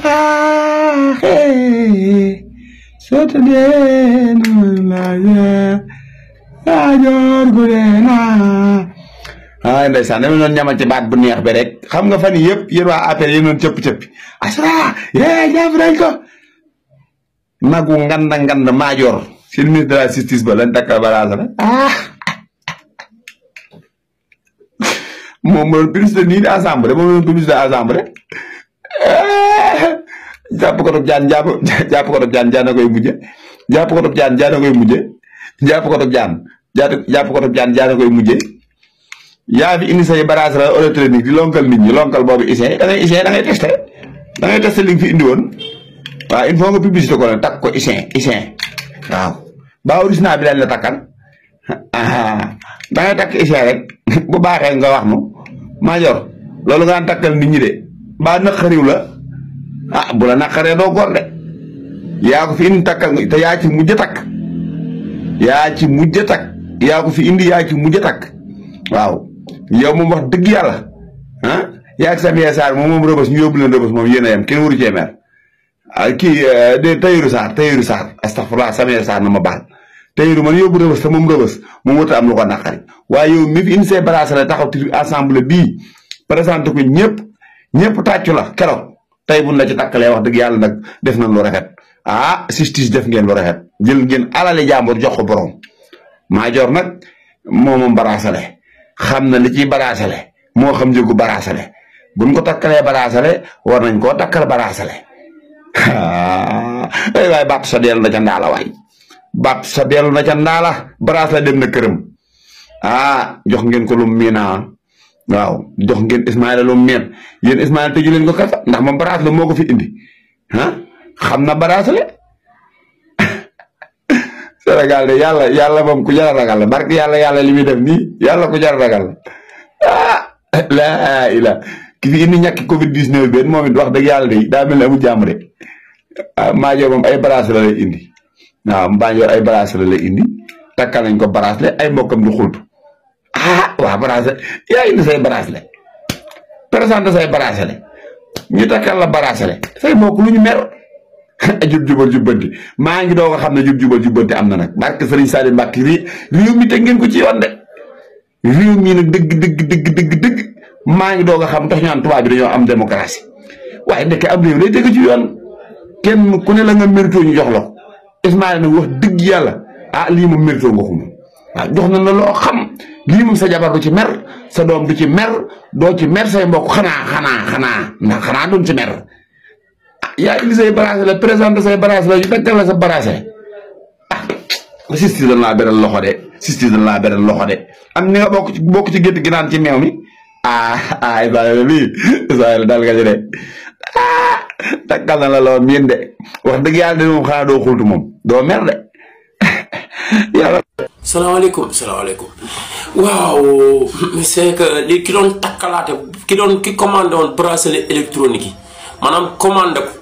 ah hey soto de la Madior Gurena ay ndeysaan dama doon ñamal ci baat bu neex bi rek xam nga fan yii yëpp yéen waa APR yéen doon cëpp-cëppi asra jàpp nañ ko magu nganda Madior c'est le ministre de la justice ba lañ takkal balaasa la moom mooy ministre nii de assemblée moom mooy ministre de assemblée jàpp ko toog jaan jàpp ko toog jaan jaan a koy mujje jàpp ko toog jaan jaan a koy mujje jàpp ko toog jaan jàpp ko toog jaan jaan a koy mujje yaa fi indi say baraas la électronique di lonkal nit ñi lonkal boobu essai da ngay testé li nga fi indi woon waaw il faut nga publicité ko nag takk ko essai waaw ba original bi lañ la takkal da ngay takk essai rek bu baaxee nga wax nu Madior loolu nga takkal nit ñi de ba naqariw la bu la naqaree doo góor de yaa ko fi indi takkal nga te yaa ci mujj takk yaa ko fi indi yaa ci mujj takk waaw yow moom wax dëgg yàlla yaa ak Samia Sarr moom rëbës ñu yóbbu leen rëbës moom yéen a yem kenn waru cee mer kii de Tahirou Sarr astaghfirullah Samia Sarr na ma baal Tahirou man yóbbu rëbës te moom rëbës moom wata am lu ko naqari waaye yow mi fi indi see bracelet taxaw ci assemblée bii présenté ko ñëpp tàccu la keroog tey buñ la ci takkalee wax dëgg yàlla nag def nañ lu rafet justice def ngeen lu rafet jël ngeen alale jàmbur jox ko borom Madior nag moom bracelet xam na li ciy bracelet moo xam njëgu bracelet buñ ko takkalee bracelet war nañ koo takkal bracelet ay waay baat sa dellu na ca ndaala waay baat sa dellu na ca ndaala bracelet dem na këram jox ngeen ko lu miina waaw jox ngeen Ismaïla lu miin yéen Ismaïla tëju leen ko kasa ndax moom bracelet moo ko fi indi xam na bracelet Sénégal de yàlla moom ku jar a ragal la barke yàlla li muy def nii yàlla ku jar a ragal la ila ki fi indi ñàkk Covid 19 benn moom it wax dëgg yàlla de daa mel ne amul jàmm de Madior moom ay bracelet lay indi waaw Madior ay bracelet lay indi takkal nañ ko bracelet ay mbokkam di xultu waaw bracelet yaa indi say bracelet présenté say bracelet ñu takkal la bracelet say mbokk lu ñu mer jubal jubbanti maa ngi doog a xam ne jubal jubbanti am na nag barke Serigne Saliou Mbacké réew mi teg ngeen ko ci yoon de réew mi nag dëgg maa ngi doog a xam tax ñu naan tubaab bi dañoo am démocratie waaye ndekk am réew day teg ci yoon kenn ku ne la nga mérito ñu jox la ko Ismaïla nag wax dëgg yàlla lii moom mérito nga ko moom waaw jox na la loo xam lii moom sa jabar du ci mer sa doom du ci mer doo ci mer say mbokk xanaa doon ci mer yaa indi say bracelet présenté say bracelet yu takkal la sa bracelet justice dañ laa beral loxo de am ni nga bokk ci gétt gi naan ci meew mi Ismaïla bii Ismaïla daal nga ci de takkal na la loo miin de wax dëgg yàlla de moom xanaa doo xultu moom doo mer de yàlla. salaamaaleykum waaw c'est que li ki doon takkalaate ki commandé woon bracelet électronique yi maanaam commandé ko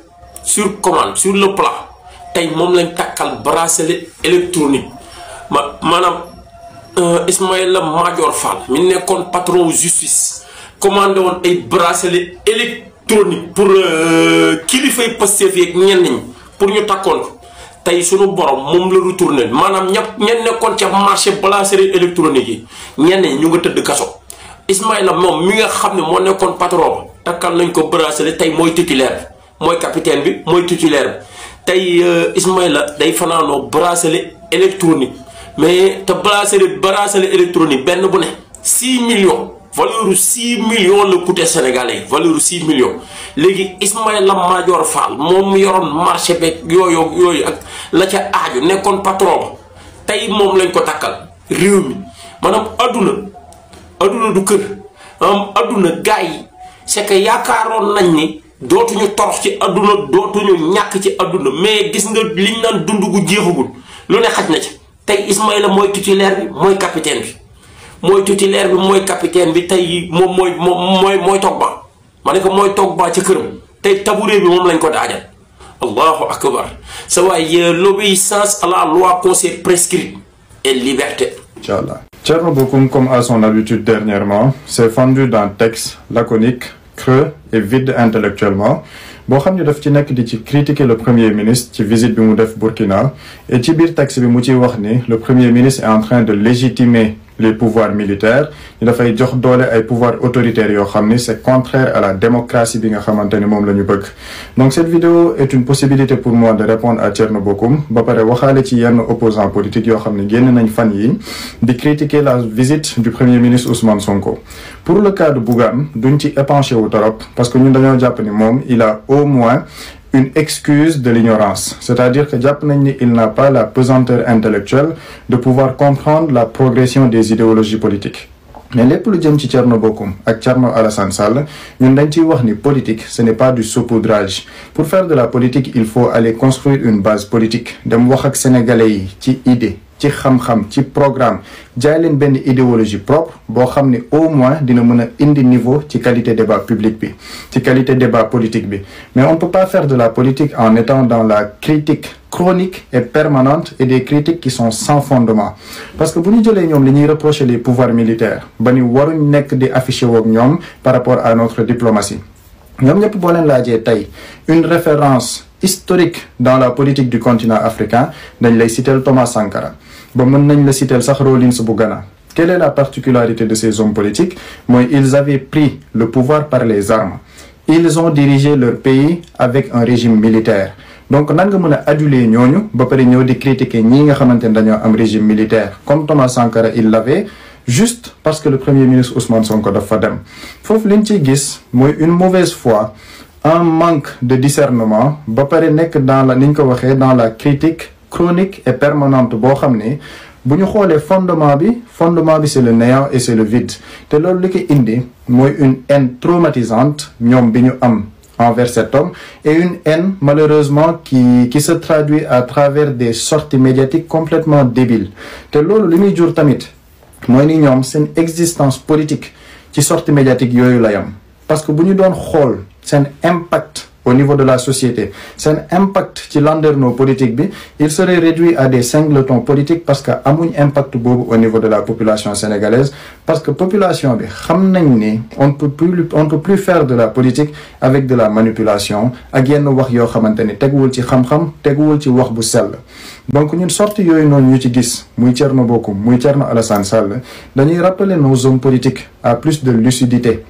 sur commande sur le plat tey moom lañ takkal bracelet électronique maanaam Ismaïla Madior Fall mi nekkoon patron justice commandé woon ay bracelet électronique pour kilifay Pastef yeeg ñenn ñi pour ñu takkoon ko tey sunu borom moom la retourné maanaam ñen nekkoon ca marché bracelet électronique yi ñenn ñi ñu nga tëdd kaso Ismaïla moom mi nga xam ne moo nekkoon patron ba takkal nañ ko bracelet tey mooy titulaire mooy capitaine bi mooy titulaire bi tey Ismaïla day fanaanoo bracelet électronique mais te bracelet électronique benn bu ne 6 millions valeur 6 millions la coûté sénégalais valeur 6 millions léegi Ismaïla Madior Fall moom mu yoroon marché beeg yooyu ak la ca aaju nekkoon patron ba tey moom lañ ko takkal réew mi maanaam adduna du kër adduna gars yi c'est que yaakaaroon nañ ni dootuñu torox ci adduna dootuñu ñàkk ci adduna mais gis nga liñ naan dund gu jeexagul lu ne xaj na ci tey Ismaïla mooy titulaire bi mooy capitaine bi mooy capitaine bi tey moom mooy toog ba ma ne ko mooy toog ba ca këram tey tabouret bi moom lañ ko daajal allahu akbar sa waay l'obéissance à la loi conseil prescrite et liberté. Inch'Allah. Thierno Bocoum, comme à son habitude dernièrement, s'est fendu d'un texte laconique, creux et vide intellectuellement, boo xam ne daf ci nekk di ci critiquer le premier ministre ci visite bi mu def Burkina et ci biir texte bi mu ciy wax ni le premier ministre est en train de légitimer les pouvoirs militaires ñu dafay jox doole ay pouvoirs autoritaires yoo xam ni c'est contraire à la démocratie bi nga xamante ni moom la ñu bëgg. Donc cette vidéo est une possibilité pour moi de répondre à Thierno Bocoum ba pare waxaale ci yenn opposants politiques yoo xam ne génn nañ fan yi di critiquer la visite du premier ministre Ousmane Sonko. Pour le cas de Bougane duñ ci épanché wu torop parce que ñun dañoo jàpp ni moom il a au moins une excuse de l'ignorance, c'est-à-dire que jàpp nañ ni il n'a pas la pesanteur intellectuelle de pouvoir comprendre la progression des idéologies politiques. Mais lépp lu jëm ci Thierno Bocoum ak Thierno Alassane Sall ñun dañ ciy wax ni politique ce n'est pas du saupoudrage. Pour faire de la politique il faut aller construire une base politique dem wax ak sénégalais yi ci idée ci xam-xam ci programme jaay leen benn idéologie propre boo xam ne au moins dina mën a indi niveau ci qualité débat public bi ci qualité débat politique bi. Mais on ne peut pas faire de la politique en étant dans la critique chronique et permanente et des critiques qui sont sans fondement. Parce que bu ñu jëlee ñoom li ñuy reprocher les pouvoirs militaires ba ni waruñ nekk di afficher woog ñoom par rapport à notre diplomatie ñoom ñëpp boo leen laajee tey une référence historique dans la politique du continent africain dañ lay citer Thomas Sankara ba mën nañ la citer sax Rawlins bu Ghana. Quelle est la particularité de ces hommes politiques? Mooy ils avaient pris le pouvoir par les armes. Ils ont dirigé leur pays avec un régime militaire. Donc nan nga mën a aduler ñooñu ba pare ñëw di critiquer ñii nga xamante ne dañoo am régime militaire comme Thomas Sankara il l'avait juste parce que le premier ministre Ousmane Sonko dafa dem. Foofu liñ ciy gis mooy une mauvaise foi, un manque de discernement ba pare nekk dans la ni ñu ko waxee dans la critique chronique et permanente boo xam ne bu ñu xoolee fondement bi c'est le néant et c'est le vide te loolu li ko indi mooy une haine traumatisante ñoom bi ñu am envers cet homme et une haine malheureusement qui se traduit à travers des sorties médiatiques complètement débiles te loolu li muy jur tamit mooy ni ñoom seen existence politique ci sorties médiatiques yooyu la yam parce que bu ñu doon xool seen impact au niveau de la société seen impact ci landerneau politique bi il serait réduit à des singletons politiques parce que amuñ impact boobu au niveau de la population sénégalaise parce que population bi xam nañ ni on ne peut plus faire de la politique avec de la manipulation ak yenn wax yoo xamante ni teguwul ci xam-xam teguwul ci wax bu sell. Donc ñun sorti yooyu noonu ñu ci gis muy Thierno Bocoum muy Thierno Alassane Sall dañuy rappeler nos hommes politiques à plus de lucidité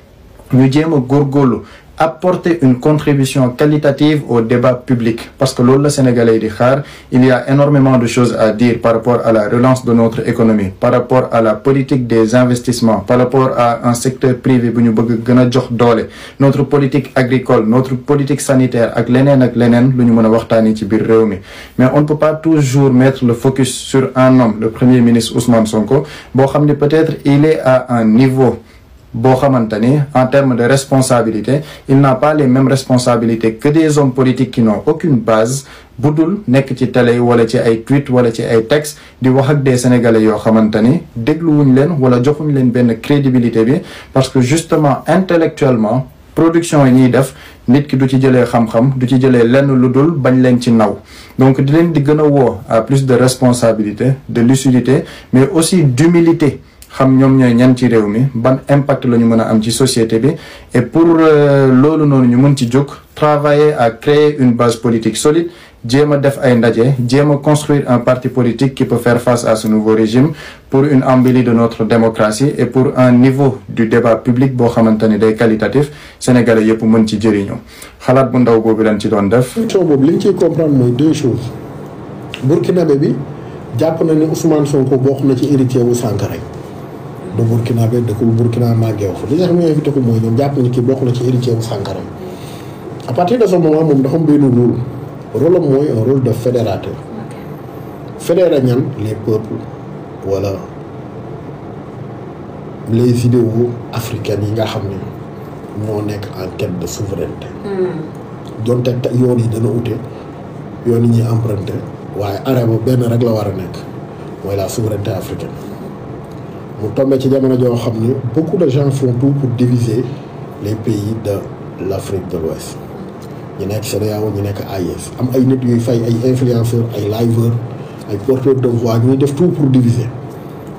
ñu jéem a góorgóorlu apporter une contribution qualitative au débat public parce que loolu la Sénégalais di xaar. Il y a énormément de choses à dire par rapport à la relance de notre économie, par rapport à la politique des investissements, par rapport à un secteur privé bu ñu bëgg gën a jox doole, notre politique agricole, notre politique sanitaire ak leneen lu ñu mën a waxtaanee ci biir réew mi. Mais on ne peut pas toujours mettre le focus sur un homme, le premier ministre Ousmane Sonko boo xam ne peut-être il est à un niveau boo xamante ni en termes de responsabilité il n'a pas les mêmes responsabilités que des hommes politiques qui n'ont aucune base budul nekk ci télé wala ci ay tweet wala ci ay texte di wax ak des sénégalais yoo xamante ni dégluwuñ leen wala joxuñ leen benn crédibilité bi parce que justement intellectuellement production yi ñuy def nit ki du ci jëlee xam-xam du ci jëlee lenn lu dul bañ leen ci naw donc di leen di gën a woo à plus de responsabilité de lucidité mais aussi d'humilité xam ñoom ñooy ñan ci réew mi ban impact la ñu mën a am ci société bi et pour loolu noonu ñu mën ci jóg travailler à créer une base politique solide jéem a def ay ndaje jéem a construire un parti politique qui peut faire face à ce nouveau régime pour une embellie de notre démocratie et pour un niveau du débat public boo xamante ni day qualitatif sénégalais yëpp mën ci jëriñu xalaat bu ndaw boobu lañ ci doon def. élection boobu li ñu ciy comprendre mooy deux choses burkinabé bi jàpp na ni Ousmane Sonko bokk na ci héritier wu Sankara de Burkinabé dëkkul Burkina màggee fa li nga xam ne invité ko mooy ñoom jàpp nañu kii bokk na ci héritier wu Sankara à partir de ce moment moom dafa am benn rôle am mooy un rôle de fédérateur fédérer ñan les peuples wala les idéaux africains yi nga xam ne ñoo nekk en quête de souveraineté. donte yoon yi dana ute yoon yi ñuy emprunté waaye arrêt ba benn rek la war a nekk mooy la souveraineté africaine. mu tombé ci jamono joo xam ni beaucoup de gens font tout pour diviser les pays de l'Afrique de l'Ouest ñu nekk CEDEAO ñu nekk AES am ay nit yuy fay ay influenceurs ay liveurs ay porteurs de voix ñuy def tout pour diviser.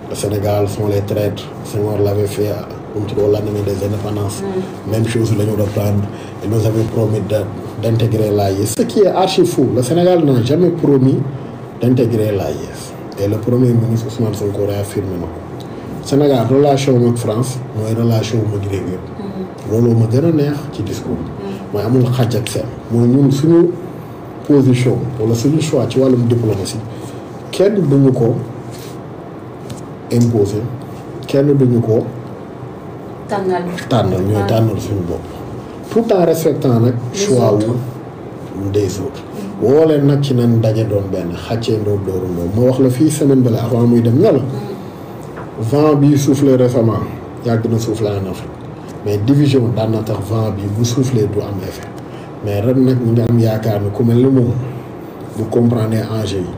Le Sénégal sont les traîtres, Senghor l'avait fait au lendemain des indépendances. Même chose la ñu reprendre. Ils nous avaient promis d'intégrer l'AIS. Ce qui est archi fou, le Sénégal n'a jamais promis d'intégrer l'AIS. Et le premier ministre Ousmane Sonko réaffirmé na ko. Sénégal relation ak France mooy relation ak réew yëpp. looloo ma gën a neex ci discours mooy amul xàjj ak seen. mooy ñun suñu position wala suñu choix ci wàllum diplomatie kenn duñu ko imposer kenn duñu ko tànnal ñooy tànnal suñu bopp tout en respectant nag choix wu des autres woo leen nag ci nan daje doon benn xàccee ndóob dooru ndóob ma wax la fii semaine bale avant muy dem ne la vent bi soufflé récemment yàgg na soufflé en Afrique mais division daan na tax vent bi bu soufflé du am effet mais ren nag ñu ngi am yaakaar ne ku mel ni moom bu comprendre enjeu yi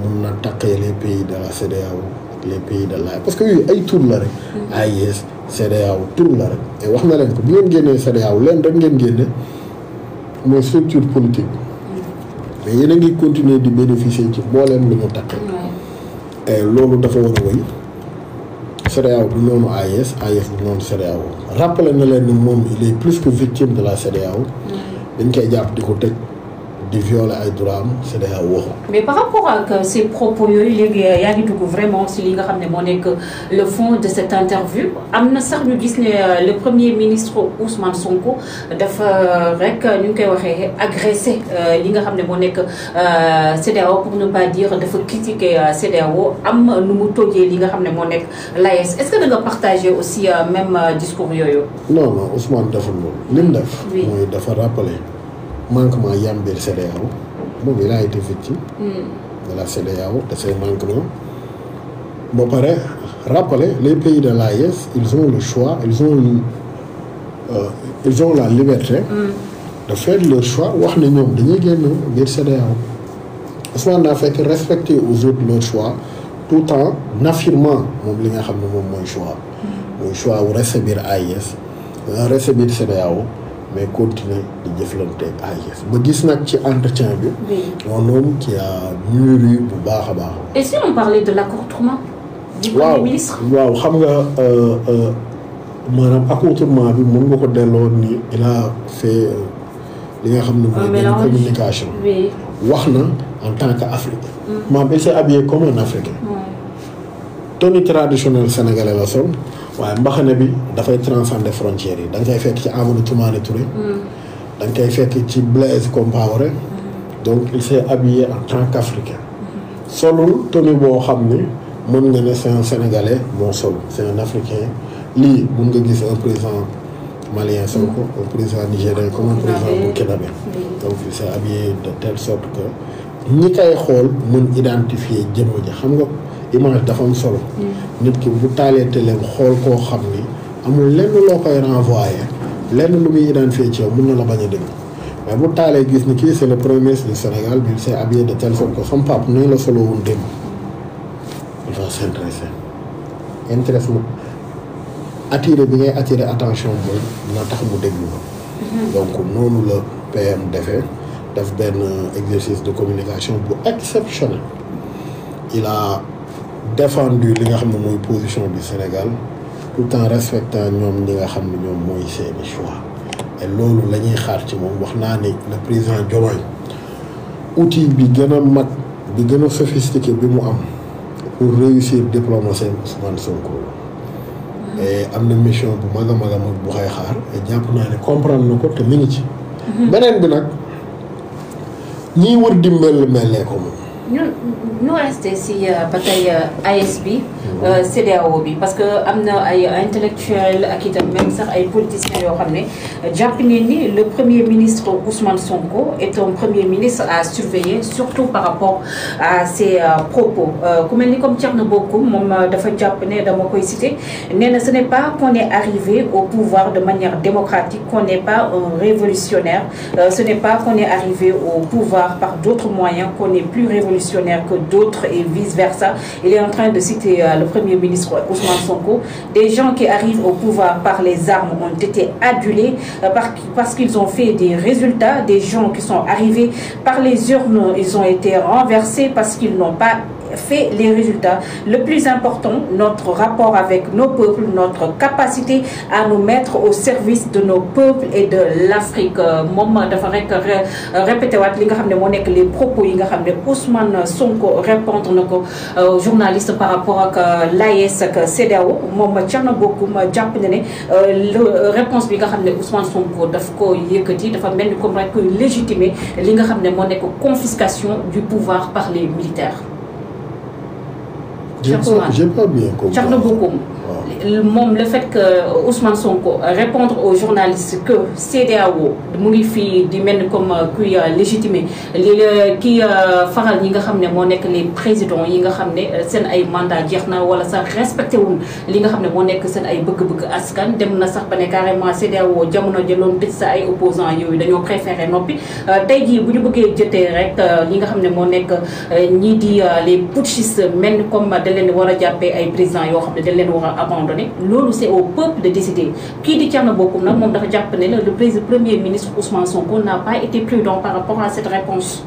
mun na taqee les pays de la CEDEAO ak les pays de l'AES parce que yooyu ay tur la rek AES CEDEAO tur la rek et wax na leen ko bu ngeen génnee CEDEAO leen rek ngeen génne mooy structure politique mais yéen a ngi continuer di bénéficier ci mbooleem lu ñu taqee et loolu dafa war a wëy CEDEAO du noonu AES du noonu CEDEAO rappelé na leen ni moom il est plus que victime de la CEDEAO dañ koy jàpp di ko tëj di violer ay droits am CEDEAO waxu. mais par rapport ak ces propos yooyu léegi yaa ngi dugg vraiment si li nga xam ne moo nekk le fond de cette interview am na sax ñu gis ne le premier ministre Ousmane Sonko dafa rek ñu ngi koy waxee agressé li nga xam ne moo nekk CEDEAO pour ne pas dire dafa critiquer CEDEAO am nu mu tojjee li nga xam ne moo nekk l'AES est-ce que da nga partager aussi même discours yooyu. non Ousmane deful loolu li mu def. mooy dafa rappeler. manquement yam biir CEDEAO moom il a été victime de la CEDEAO de ces manquements ba pare rappeler les pays de l'AES ils ont le choix ils ont la liberté de faire leur choix wax ne ñoom dañuy génn biir CEDEAO Ousmane daa fekk respecter aux autres leur choix tout en affirmant moom li nga xam ne moom mooy choix wu rester biir AES rester biir CEDEAO mais continuer di jëflante ak AES ba gis nag ci entretien bi. un homme qui a mûri bu baax a baax. et si on parlait de l'accoutrement du premier ministre. waaw xam nga maanaam accoutrement bi mën nga ko delloo ni il a fait li nga xam ne mooy benn communication. wax na en tant qu'Africain. maanaam il s'est habillé comme un Africain. tenue traditionnelle sénégalais la sol. waaye mbaxane bi dafay transcender frontières yi da nga koy fekk ci Amadou Toumani Touré. da nga koy fekk ci Blaise Compaoré. donc il s'est habillé en tant qu'Africain. solul tenue boo xam ni mën nga ne c'est un Sénégalais moo sol c'est un Africain lii mun nga gis un président malien sol ko un président nigérien comme un président burkinabé. donc il s'est habillé de telle sorte que ñi koy xool mën identifier jëmm ji xam nga. image dafa am solo. nit ki bu taalee télé xool koo xam ni amul lenn loo koy renvoyer lenn lu muy identifier ci yow mun na la bañ a dégg mais bu taalee gis ni kii c'est le premier ministre du Sénégal bi il s'est habillé de telle sorte que son papa nii la solo woon démb il va s'intéresser intéressement attirer bi ngay attirer attention boobu na tax mu déglu la. donc noonu la PM def benn exercice de communication bu exceptionnel il a défendu li nga xam ne mooy position du Sénégal tout en respectant ñoom ñi nga xam ne ñoom mooy seeni choix et loolu la ñuy xaar ci moom wax naa ni le président Diomaye outil bi gën a mag bi gën a sophistiqué bi mu am pour réussir diplomatie Ousmane Sonko et am na mission bu mag a mag bu xay xaar et jàpp naa ne comprendre na ko te mi ngi ci beneen bi nag ñiy wër di mel ko moom ñu resté si ba tey AES bi CEDEAO bi parce que am na ay intellectuels ak itam même sax ay politiciens yoo xam ne jàpp nañ ni le premier ministre Ousmane Sonko est un premier ministre à surveiller surtout par rapport à ses propos ku mel ni comme Thierno Bocoum moom dafa jàpp ne dama koy citer nee na ce n'est pas qu'on est arrivé au pouvoir de manière démocratique qu'on n'est pas un révolutionnaire ce n'est pas qu'on est arrivé au pouvoir par d'autres moyens qu'on est plus révolutionnaire que d'autres et vice-versa. Il est en train de citer le Premier ministre Ousmane Sonko. Des gens qui arrivent au pouvoir par les armes ont été adulés parce qu'ils ont fait des résultats. Des gens qui sont arrivés par les urnes, ils ont été renversés parce qu'ils n'ont pas fait les résultats. Le plus important, notre rapport avec nos peuples, notre capacité à nous mettre au service de nos peuples et de l'Afrique. Moom dafa rek répété waat li nga xam ne moo nekk les propos yi nga xam ne Ousmane Sonko répondre na ko journaliste par rapport ak l'AES ak CEDEAO. Moom Thierno Bocoum jàpp na ne réponse bi nga xam ne Ousmane Sonko daf ko yëkkati dafa mel ni comme rek koy légitimer li nga xam ne moo nekk confiscation du pouvoir par les militaires. J'ai pas bien compris. Thierno Bocoum moom le fait que Ousmane Sonko répondre aux journalistes que CEDEAO mu ngi fii di mel ni comme kuy légitimer li kii faral ñi nga xam ne moo nekk les présidents yi nga xam ne seen ay mandat jeex na wala sax respecté wul li nga xam ne moo nekk seen ay bëgg-bëgg askan dem na sax ba ne carrément CEDEAO jamono jëloon tëj sa ay opposants yooyu dañoo préféré noppi tey jii bu ñu bëggee jotee rek li nga xam ne moo nekk ñii di les putschistes mel ni comme da leen war a jàppee ay présidents yoo xam ne dañ leen war a abandonné loolu c'est au peuple de décider kii di Thierno Bocoum nag moom dafa jàpp ne le premier ministre Ousmane Sonko n'a pas été prudent par rapport à cette réponse.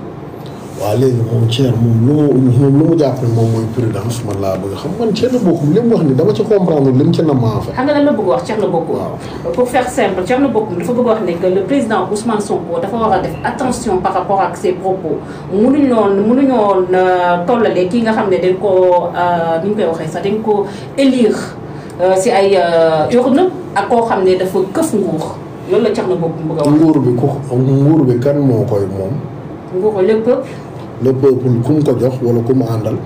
waaw léegi moom Thierno moom lu mu jàpp ne moom mooy prudence man laa bëgg xam man Thierno Bocoum li mu wax ni dama ci comprendre li mu ci nam en fait. xam nga lan la bëgg wax Thierno Bocoum. Pour faire simple Thierno Bocoum dafa bëgg wax ne que le président Ousmane Sonko dafa war a def attention par rapport ak ses propos mënuñoo tollale kii nga xam ne dañ koo ni ñu koy waxee sax dañ ko élire si ay urne ak koo xam ne dafa këf nguur loolu la Thierno Bocoum bëgg a wax. nguur bi kan moo koy moom. nguur le peuple. le peuple ku mu ko jox wala ku mu àndal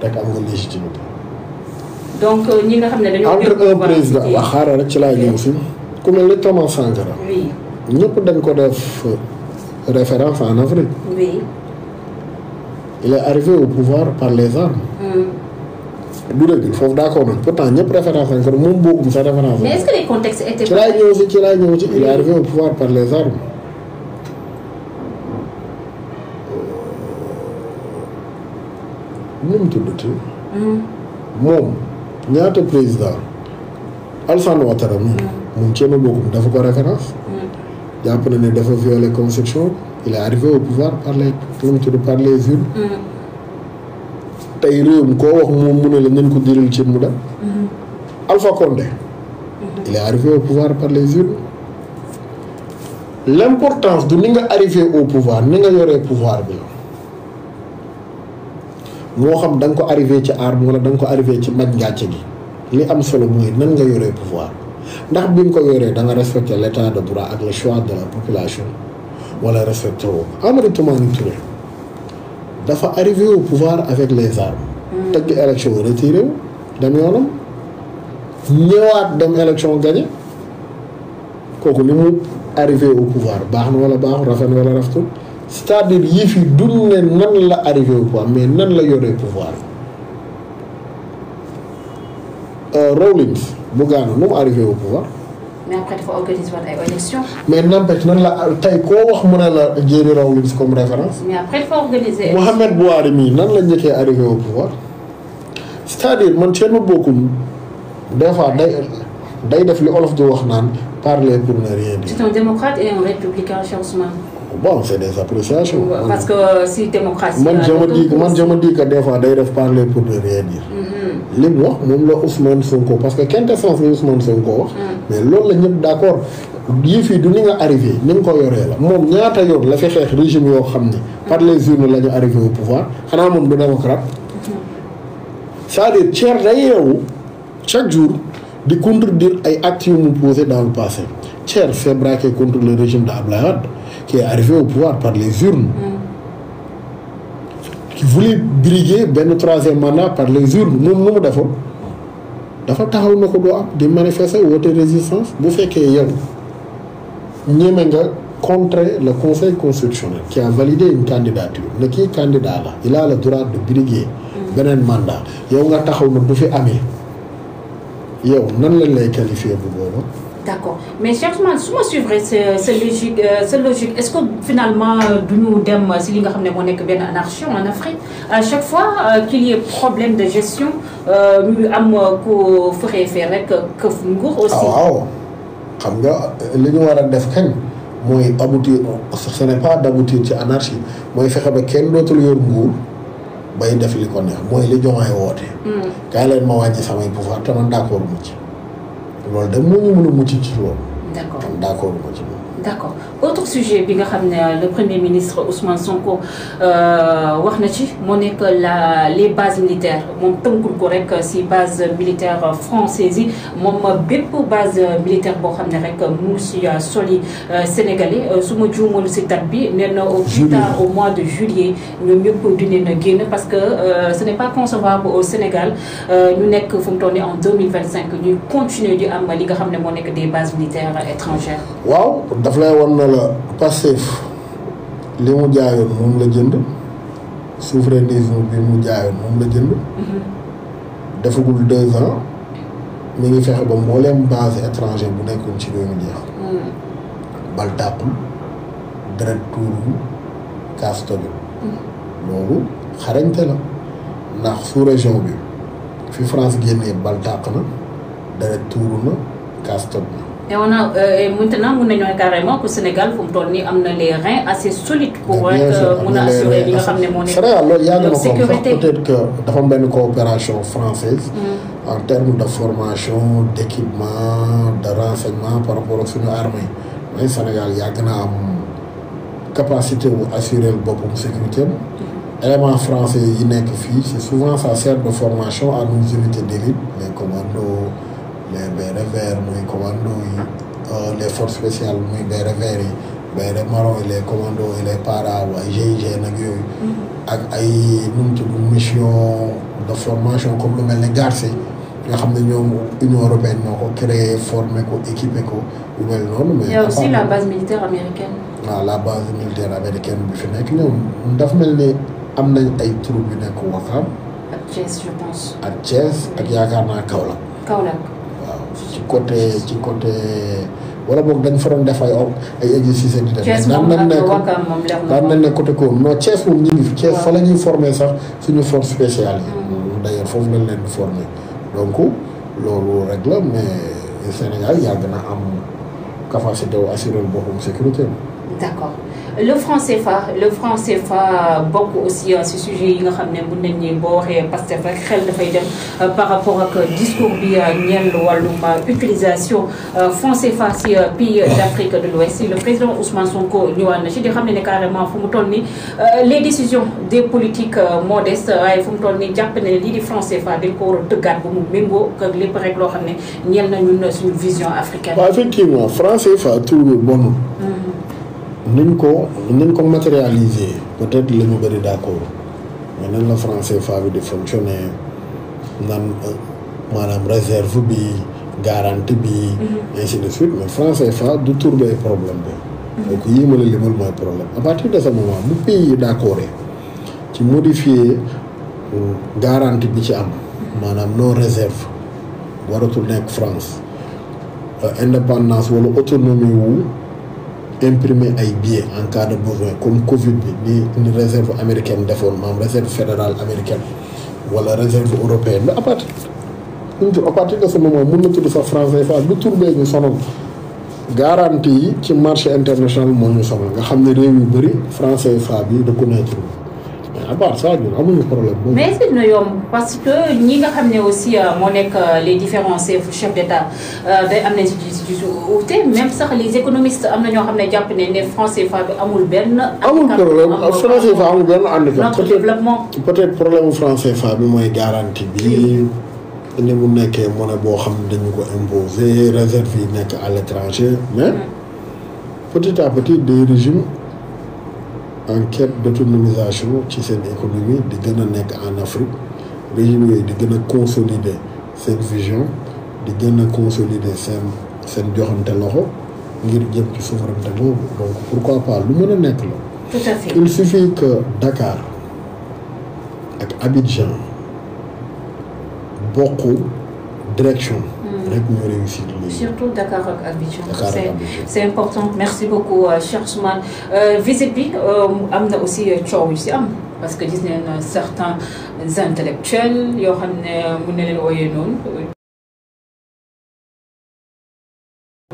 rek am nga légitimité. donc ñi nga xam ne dañoo. entre un président wax xaaral rek ci laa ñëw si ku mel ni Thomas Sankara. oui. ñëpp dañ ko def référence en Afrique. oui. il est arrivé au pouvoir par les armes. du dëgg foofu d'accord nañ pourtant ñëpp référence lañ ko moom Bocoum sa référence. mais est-ce que les contextes étaient. ci laay ñëw si il est arrivé au pouvoir par les armes. nu mu tuddati. moom ñaata président Alassane Ouattara moom Thierno Bocoum dafa ko référence. jàpp na ne dafa violer constitution il est arrivé au pouvoir par les nu mu tudd par les urnes. tey réew mi koo wax moom mu ne la nañ ko diril ci mu dem. Alpha Condé. il est arrivé au pouvoir par les urnes. l'importance du ni nga arrivé au pouvoir ni nga yoree pouvoir bi la. moo xam da nga ko arrivé ci arme wala da nga ko arrivé ci maj ngàcce gi li am solo mooy nan nga yoree pouvoir ndax bi nga ko yoree da nga respecter l'état de droit ak le choix de la population wala respecté woo Amadou Toumani Touré dafa arrivé au pouvoir avec les armes. tëgg élection retiré wu dem yoonam ñëwaat dem élection gagné kooku ni mu arrivé au pouvoir baax na wala baaxul rafet na wala rafetul c'est-à-dire yii fi duñ ne nan la arrivé au pouvoir mais nan la yoree pouvoir. Rawlings Bougane nu mu arrivé au pouvoir. mais après dafa organiser waat ay élections. mais n'empêche nan la tey koo wax mu ne la Jerry Rawlings comme référence. mais après dafa organiser. Mohamed Bouhari mii nan la njëkkee arrivé au pouvoir c'est-à-dire man Thierno Bocoum des fois day def li olof di wax naan parler pour ne rien dire. c'est un démocrate et un républicain, Cheikh Ousmane. Bon, c'est des appréciations. Parce que si démocratie. man je me dis que des fois day def parler pour ne rien dire. li mu wax moom la Ousmane Sonko parce que quintessence la Ousmane Sonko wax. mais loolu la ñëpp d'accord yëf yi du ni nga arrivé ni nga ko yoree la moom ñaata yoon la fi xeex régime yoo xam ni par les urnes la ñu arrivé au pouvoir xanaa moom du démocrate. c'est-à-dire Thier day yeewu chaque jour di contredire ay actes yu mu posé dans le passé Thier s'est braqué contre le régime de Abdoulaye Wade qui est arrivé au pouvoir par les urnes. qui voulait briguer benn troisième mandat par les urnes moom nu mu defoon dafa taxaw na ko doo am di manifester woote résistance bu fekkee yow ñeme nga contrer le conseil constitutionnel qui a validé une candidature ne kii candidat la il a le droit de briguer beneen mandat yow nga taxaw na du fi amee yow nan lañ lay qualifier bu booba. D'accord mais Cheikh Ousmane su ma suivre sa logique est-ce que finalement du ñu dem si li nga xam ne moo nekk benn anarchie en Afrique à chaque fois qu'il y ait problème de gestion ñu am ku fexe fee rek këf nguur aussi. waaw xam nga li ñu war a def kañ mooy aboutir ce n'est pas d'aboutir ci anarchie mooy fexe ba kenn dootul yor nguur bay def li ko neex mooy li Diomaye woote. kaay leen ma wàññi samay pouvoir te man d'accord mu ci loolu de moo ñu mën a mucc ci loolu. d'accord man d'accord mu ci. d'accord autre sujet bi nga xam ne le premier ministre Ousmane Sonko wax na ci moo nekk les bases militaires moom tënkul ko rek si base militaire française yi moom bépp base militaire boo xam ne rek mu ngi si soli sénégalais su ma juumul si date bi nee na au plus tard au mois de juillet ñoom ñëpp dinañ génn parce que ce n'est pas concevable au Sénégal ñu nekk fu mu toll nii en 2025 ñuy continuer di am li nga xam ne moo nekk des bases militaires étrangères. waaw daf lay wan na la Pastef li mu jaayoon moom la jënd souverainisme bi mu jaayoon moom la jënd. defagul 2 ans mi ngi fexe ba mbooleem base étranger bu nekkoon ci réew mi jeex. bal tàppul deret tuuru kaas tojul. loolu xarañte la ndax sous région bi fi France génnee bal tàq na deret tuuru na kaas toj na. et on a maintenant mun nañoo carrément que Sénégal fu mu toll nii am na les reins assez solides pour mun a assurer li nga xam ne moo nekk Sénégal loolu yàgg na ko sax peut-être que dafa am benn coopération française en termes de formation d'équipement de renseignement par rapport ak suñu armée mooy Sénégal yàgg na am capacité wu assurer boppam sécurité éléments français yi nekk fii c'est souvent ça sert de formation à nos unités d'élite les commandos les bérets verts muy commando yi les forces spéciales muy bérets verts yi bérets marron yi les commandos yi les para ay GIGN nag yooyu ak ay nu mu tudd mission de formation comme lu mel ne GARSE nga xam ne ñoom Union européenne ñoo ko créé formé ko équipé ko lu mel noonu. mais il y a aussi la base militaire américaine. waaw la base militaire américaine bi fi nekk ñoom daf mel ni am nañ ay troupes yu nekk Ouakam. ak Thiès je pense. ak Thiès ak yaakaar naa Kaolack. Kaolack. ci côté wala boog dañ fa doon def ay exercices di def. Thiès moom ak Ouakam moom leer na daan nañ ne côté Koom non Thiès moom ñu ngi fi. Thiès fa la ñuy former sax suñu force spéciale yi. d'ailleurs foofu lañ leen di former donc loolu rek la mais Sénégal yàgg na am capacité wu assurer boppam sécurité. d'accord le franc CFA bokk aussi ci sujet yi nga xam ne mën nañ ni boo waxee Pastef rek xel dafay dem par rapport ak discours bi ñeel wàllum utilisation franc CFA ci pays d'Afrique de l'Ouest le président Ousmane Sonko ñëwaat na ci di xam ne carrément fu mu toll ni les décisions des politiques modestes waaye fu mu toll ni jàpp ne lii di franc CFA dañ ko war a tëggaat ba mu méngoo ak lépp rek loo xam ne ñeel na ñun suñu vision africaine. waaw effectivement franc CFA tur bi bonul. niñ ko matérialiser peut-être la ñu bëri d'accord mais nan la franc CFA bi di fonctionner nan maanaam réserve bi garantie bi ainsi de suite mais franc CFA du tur bay problème bi donc yii ma la limal mooy problème à partir de ce moment bu pays yi d'accord ci modifier garantie bi ci am maanaam non réserve waratul nekk France indépendance wala autonomie wu imprimer ay billets en cas de besoin comme Covid bi ni réserve américaine defoon maanaam réserve fédérale américaine wala réserve européenne mais à partir de ce moment mun na tudd sax franc CFA lu tur bee ñu sonal garantie yi ci marché international moo ñu sonal nga xam ne réew yu bëri franc CFA bi reconnaître mais à part ça ñun amuñu problème boobu. mais est-ce que dina yomb parce que ñi nga xam ne aussi moo nekk les différents chefs d'État day am nañ ci wuute même sax les économistes am na ñoo xam ne jàpp ne franc CFA bi amul benn. amul problème franc CFA amul benn handicap. notre développement peut-être problème franc CFA bi mooy garantie bi. ni mu nekkee monnaie boo xam ne dañu ko imposer réserve yi nekk à l'étranger mais petit à petit des régimes en quête d'autonomisation ci seen économie di gën a nekk en Afrique régime yooyu di gën a consolider seen vision di gën a consolider seen joxante loxo ngir jëm ci souveraineté boobu donc pourquoi pas lu mën a nekk la. tout à fait il suffit que Dakar ak Abidjan bokk direction. rek ñu réussir surtout Dakar ak Abidjan. C'est important merci beaucoup Cheikh Ousmane visite bi am na aussi coow yu si am parce que gis nañ certains intellectuels yoo xam ne mën na leen wooyee noonu.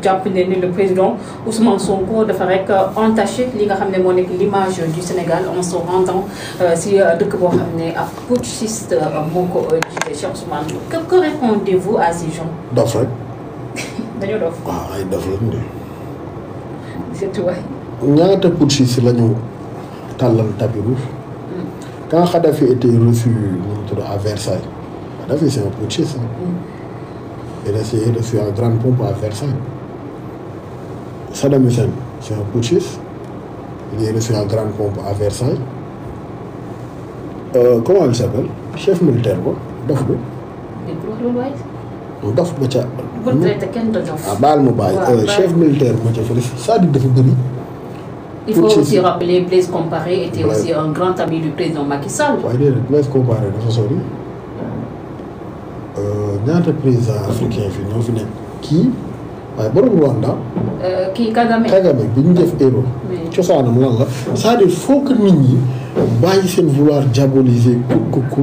jàpp ne ni le président Ousmane Sonko dafa rek entaché li nga xam ne moo nekk l'image du Sénégal en se rendant si dëkk boo xam ne ab putschiste moo ko jiite Cheikh Ousmane. Que répondez-vous à ces gens? dof rek. dañoo dof. waaw ay dof lañ de. c'est waay. ñaata putschiste la ñu tàllal tapis rouge. Quand Kadhafi était reçu à Versailles, Kadhafi c'est un putschiste. Il a essayé de faire une grande pompe à Versailles. Saddam Hussein, c'est un putschiste. Il est reçu en grande pompe à Versailles. Comment il s'appelle? Chef militaire, quoi. Dof bi. Dof ba ca. baal ma bàyyi. Chef militaire ma ca fële c'est-à-dire dafa bëri. Il faut aussi rappeler Blaise Compaoré était aussi un grand ami du président Macky Sall. waaye déedéet Blaise Compaoré dafa sori. ñaata président africain fi ñoo fi nekk kii waaye borom Rwanda. kii Kagame bi ñu def héros. cosaanam lan la c'est-à-dire faut que nit ñi bàyyi seen vouloir diaboliser ku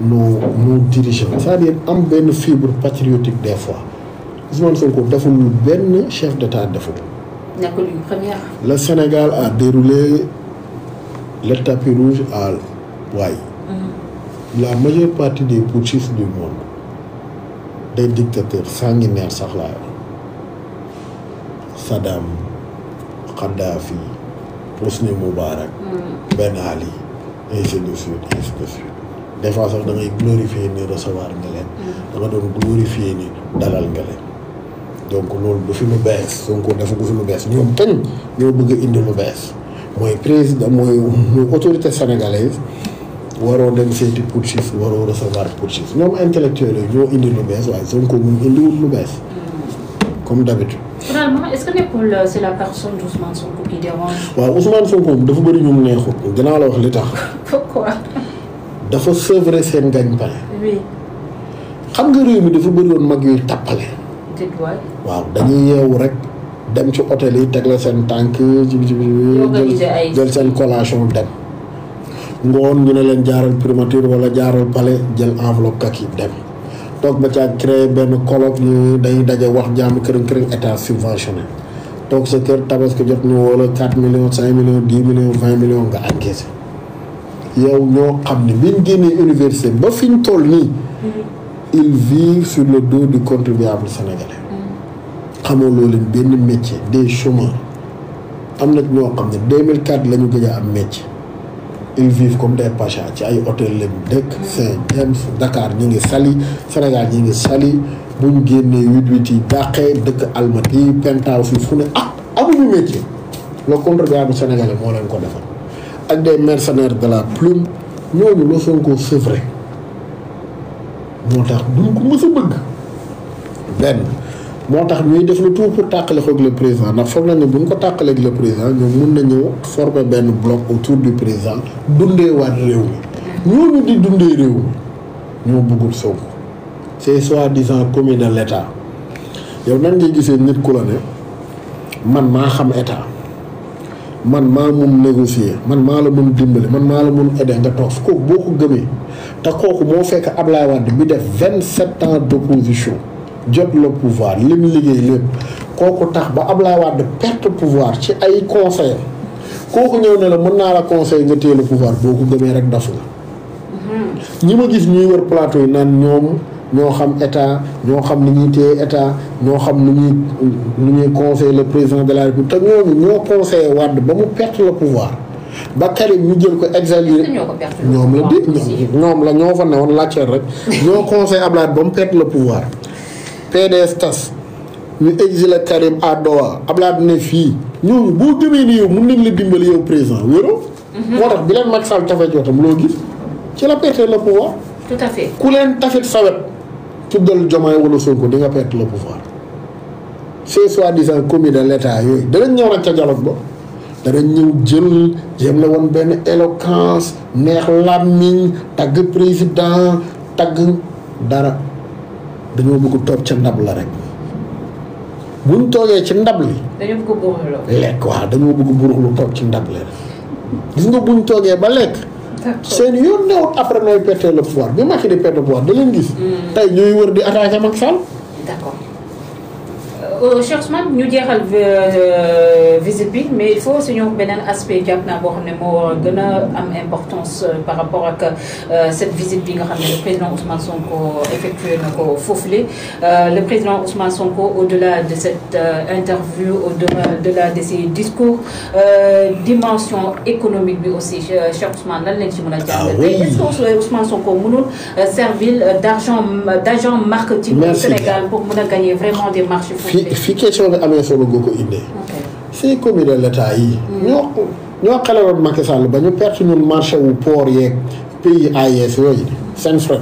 nos dirigeants. C'est-à-dire am benn fibre patriotique des fois Ousmane Sonko deful benn chef d'état deful. nekkul une première. Le Sénégal a déroulé le tapis rouge à Ouaille. La majeure partie des putschistes du monde, des dictateurs sanguinaires sax laa yor Saddam, Kadhafi, Hosni Moubarak, Ben Ali, ainsi de suite, ainsi de suite. Des fois sax da ngay glorifier ni recevoir nga leen. da nga doon glorifier ni dalal nga leen. donc loolu du fi lu bees Sonko dafa gu fi lu bees ñoom kañ ñoo bëgg a indi lu bees mooy président mooy autorité sénégalaise waroo dem seeti putschiste waroo recevoir putschiste ñoom intellectuels yi ñoo indi lu bees waaye Sonko mu indiwul lu bees comme d'habitude. Finalement est-ce que nekkul c'est la personne d'Ousmane Sonko qui dérange. waaw Ousmane Sonko dafa bëri ñu mu neexut dinaa la wax li tax. pourquoi. dafa sevrer seen gagne-pain. oui. xam nga réew mi dafa bëri woon mag yuy tappale. waaw dañuy yeewu rek dem ci hôtel yi teg la seen tànk jël seen collation dem ngoon ñu ne leen jaaral primature wala jaaral palais jël enveloppe kaki dem toog ba ca créé benn colloque ñu dañuy daje wax jàmm kërën état subventionné toog sa kër tabaski jot ñu wala 4 millions 5 millions 10 millions 20 millions nga encaissé yow ñoo xam ne biñ génnee université ba fi ñu toll nii ils vivent sur le dos du contribuable sénégalais. xamoo loolu benn métier des chômeurs am na ñoo xam ne 2004 la ñu gëj a am métier ils vivent comme des pachas ci ay hôtel lañu dëkk Saint-James Dakar ñi ngi Saly Sénégal ñi ngi Saly bu ñu génnee 8-8 yi dàqee dëkk Almadies Penthouse fi fu ne amuñu métier le contribuable sénégalais moo leen ko defal ak des mercenaires de la plume ñooñu la Sonko sevré moo tax duñ ko mës a bëgg benn moo tax ñuy def le tout pour tàqale ko ak le président ndax foog nañ ne bu ñu ko tàqalee ak le président ñoom mun nañu former benn bloc autour du président dundee waat réew mi ñooñu di dundee réew mi ñoo bëggul Sonko c'est soi-disant commis de l'état yow nan ngay gisee nit ku la ne man maa xam état man maa mun négocier man maa la mun dimbali man maa la mun aider nga toog kooku boo ko gëmee te kooku moo fekk Ablaye Wade bi def 27 ans d'opposition jot le pouvoir li mu liggéey lépp kooku tax ba Ablaye Wade perte pouvoir ci ay conseil kooku ñëw ne la mën naa la conseil nga téye le pouvoir boo ko gëmee rek daf nga ñi ma gis ñuy wër plateau yi naan ñoo xam état ñoo xam ni ñuy téye état ñoo xam ni ñuy conseiller le président de la République te ñoo conseillé Wade ba mu perte le pouvoir ba Karim ñu jël ko exalté ñoom la di ñoom la ñoo fa newoon laajteel rek ñoo conseillé Ablaye ba mu perte le pouvoir PDS tas ñu exilé Karim à Doha Ablaye ne fii ñooñu boo gëmee ni yow mën nañ la dimbali yow président wéro moo tax bi leen Macky Sall tafe jootam loo gis ci la perte le pouvoir. tout à fait ku leen tafit sawet tuddal Diomaye wala Sonko di nga perte le pouvoir c'est soi-disant commis de l'état yooyu danañ ñëw nag ca dialogue ba danañ ñëw jël jéem la woon benn éloquence neex làmmiñ tagg président tagg dara dañoo bëgg toog ca ndab la rek buñ toogee ci ndab li. dañoo bëgg buruxlu. lekk waaw dañoo bëgg buruxlu toog ci ndab li rek gis nga buñ toogee ba lekk. seen yoon newut après nooy perte le pouvoir bi Macky di perte le pouvoir da leen gis. tey ñooy wër di attaquer Macky Sall. d'accord Cheikh Ousmane ñu jeexal visite bi mais il faut suñu beneen aspect jàpp naa boo xam ne moo war a gën a am importance par rapport ak cette visite bi nga xam ne le président Ousmane Sonko effectué na ko foofule le président Ousmane Sonko au-delà de cette interview au-delà de ses discours dimension économique bi aussi Cheikh Ousmane lan lañ ci mën a jàng tey est-ce que Ousmane Sonko mënul servir d'agent marketing au Sénégal pour mën a gagner vraiment des marchés fi question bi amee solo nga ko indee. ces commis de l'État yi. ñoo xelaloon Macky Sall ba ñu perte ñun marché wu port yeeg pays AES yooyu seen frais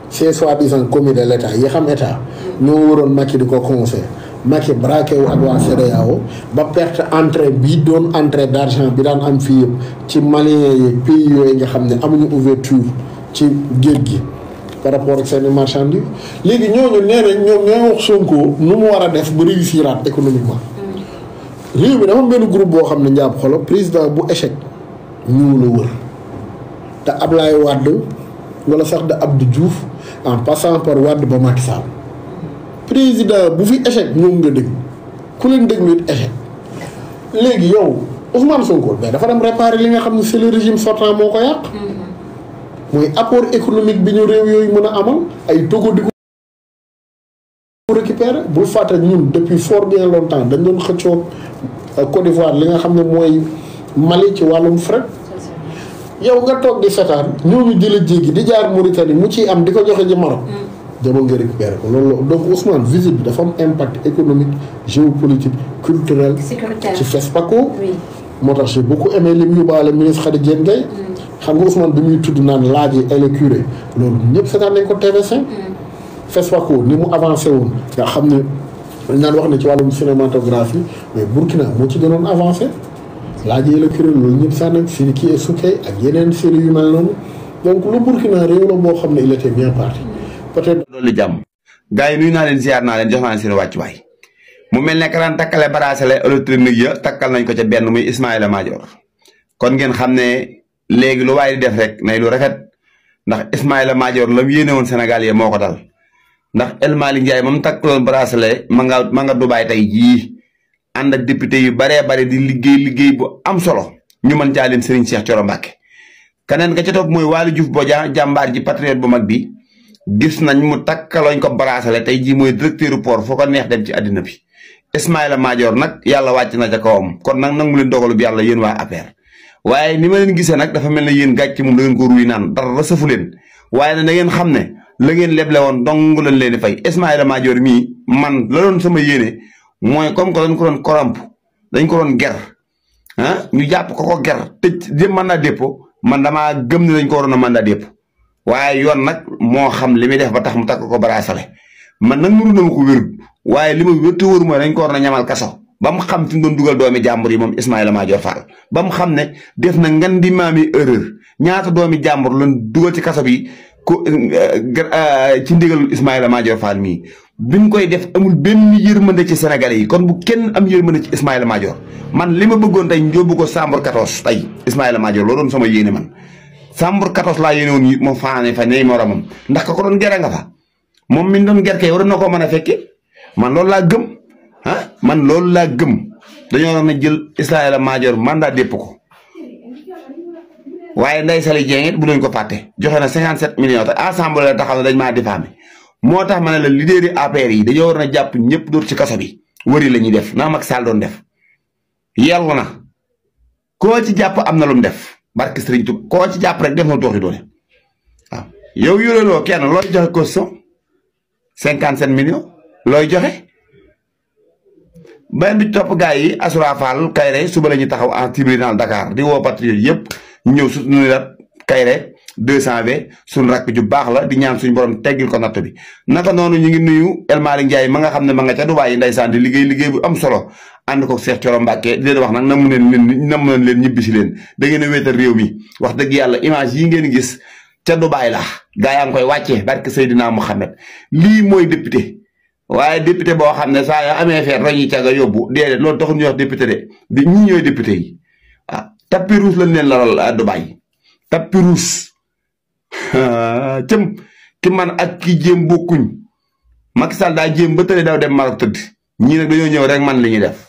ces soi-disant commis de l'État yi xam état ñoo waroon Macky di ko conseil Macky braqué wu ak waa CEDEAO ba perte entrée bi doon entrée d'argent bi daan am fii yëpp ci Maliens yi pays yooyu nga xam ne amuñu ouverture ci géej gi. par rapport ak seen marchandise léegi ñooñu nee nañ ñoom ñooy wax Sonko nu mu war a def ba réussiraat économiquement réew mi dafa benn groupe boo xam ne njàpp xolo président bu échec ñu la wër te Ablaye Wade wala sax de Abdou Diouf en passant par Wade ba Macky Sall président bu fi échec ñoom nga dégg ku leen déglu it échec léegi yow Ousmane Sonko mais dafa dem réparer li nga xam ne c'est le régime sortant moo ko yàq. mooy apport économique bi ñu réew yooyu mën a amal ay Togo di ko récupérer bul fàtte ñun depuis fort bien longtemps dañ doon xëccoo Côte d'Ivoire li nga xam ne mooy Mali ci wàllum fret yow nga toog di setaan ñooñu jëla jéggi di jaar Mauritanie mu ciy am di ko joxe ji Maroc demal nga récupérer ko loolu donc Ousmane visite bi dafa am impact économique géopolitique culturel ci FESPACO moo tax j'ai beaucoup aimé li mu yóbbaale ministre Khady Diène Gaye xam nga Ousmane bi muy tudd naan laaj yi et le curé loolu ñëpp seetaan nañ ko TV5 FESPACO ni mu avancé woon nga xam ne dañ naan wax ne ci wàllum cinématographie mais Burkina moo ci gënoon avancé laaj yi et le curé loolu ñëpp seetaan nañ Sidiki et Souké ak yeneen série yu mel noonu donc lu Burkina réew la boo xam ne il était bien parti peut-être loolu jàmm gars yi nuyu naa leen ziar naa leen jox naa leen seen wàccuwaay mu mel ne que daan takkale bracelet électronique ya takkal nañ ko ca benn muy Ismaïla Madior kon ngeen xam ne léegi lu waay di def rek nay lu rafet ndax Ismaïla Madior la mu yéene woon Sénégal yi moo ko dal ndax El Malick Ndiaye moom takkaloon bracelet ma nga Dubaay tey jii ànd ak député yu baree bari di liggéey bu am solo ñu mën caa leen Serigne Cheikh Thioro Mbacké keneen ka ca topp mooy Waly Diouf Bodian jàmbaar ji patriote bu mag bi gis nañ mu takkaloñ ko bracelet tey jii mooy directeur port foo ko neex dem ci àddina bi Ismaïla Madior nag yàlla wàcc na ca kawam kon nag nangu leen dogalu bi yàlla yéen waa APR waaye ni ma leen gisee nag dafa mel ne yéen gàcc moom da ngeen ko ruy naan dara sëfu leen waaye nag da ngeen xam ne la ngeen leble woon dong lañ leen di fay Ismaïla Madior mii man la doon sama yéene mooy comme que dañ ko doon koromp dañ ko doon ger ñu jàpp ko ger tëj mandat dépôt man damaa gëm ne dañ ko waroon a mandat dépôt waaye yoon nag moo xam li muy def ba tax mu takk ko bracelet man nag mënu na ma ko wér waaye li ma wér te wóor mooy dañ ko waroon a ñamal kaso ba mu xam fi mu doon dugal doomi jàmbur yi moom Ismaïla Madior Fall ba mu xam ne def na ngan di maami erreur ñaata doomi jàmbur lañ dugal ci kaso bi ko ci ndigalul Ismaïla Madior Fall mii bi mu koy def amul benn yërmande ci Sénégalais yi kon bu kenn am yërmande ci Ismaïla Madior man li ma bëggoon tey njóobu ko Sambour 14 tey Ismaïla Madior loo doon sama yéene man Sambour 14 laa yéene woon moom faane fa ñey moromam ndax ka ko doon gere nga fa moom mi doon gerkee waroon na koo mën a fekke man loolu laa gëm man loolu laa gëm dañoo war a jël Ismaïla Madior mandat dépp ko waaye Ndeye Saly Dieng it bu leen ko fàtte joxe na 57 millions te assemblée la taxaw ne dañ maa diffamé moo tax ma ne la leader yi APR yi dañoo war a jàpp ñëpp dóor ci kaso bi wëri la ñuy def na Macky Sall doon def yellu na koo ci jàpp am na lu mu def barke Serigne Touba koo ci jàpp rek def na tooxi doone waaw yow yoreloo kenn looy joxe caution 57 millions looy joxe benn bi topp gars yi Assoura Fall Kayre suba la ñuy taxaw en tribunal Dakar di woo patriote yëpp ñëw su ñu la Kayre 200V suñu rakk ju baax la di ñaan suñu borom teggil ko natt bi naka noonu ñu ngi nuyu El Malick Ndiaye ma nga xam ne ma nga ca Dubaay yi ndeysaan di liggéey bu am solo ànd ko Cheikh Thioro Mbacké di leen wax nag namu leen ñibbi si leen da ngeen a wéetal réew mi wax dëgg yàlla image yi ngeen gis ca Dubaay la gaa yaa ngi koy wàccee barke Seydina Mouhamed lii mooy député waaye député boo xam ne saa yoo amee feet roñi caga yóbbu déedéet loolu taxul ñuy wax député de ñii ñooy député yi waaw tapis rouge lañ leen lalal Dubaay tapis rouge cëm ki man ak ki jéem bokkuñ Macky Sall daa jéem ba tële daw dem Maroc tëdd ñii nag dañoo ñëw rek man li ñuy def